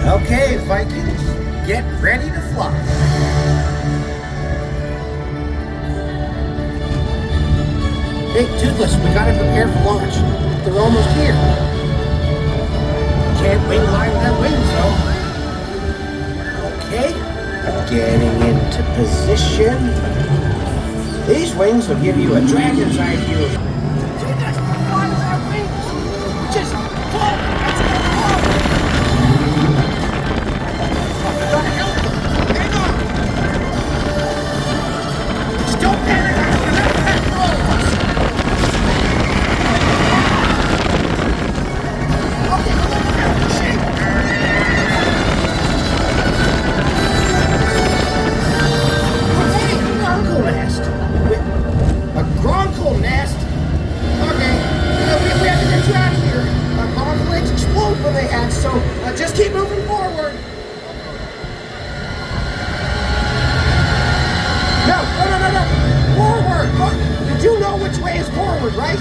Okay, Vikings, get ready to fly. Hey, Toothless, we gotta prepare for launch. They're almost here. Can't wing line their wings, though. Okay, getting into position. These wings will give you a dragon's eye view. Toothless, fly with our wings. Just pull. Let's go forward. Gotta help them. Hang on. Just don't panic. Just keep moving forward. No. Forward. You do know which way is forward, right?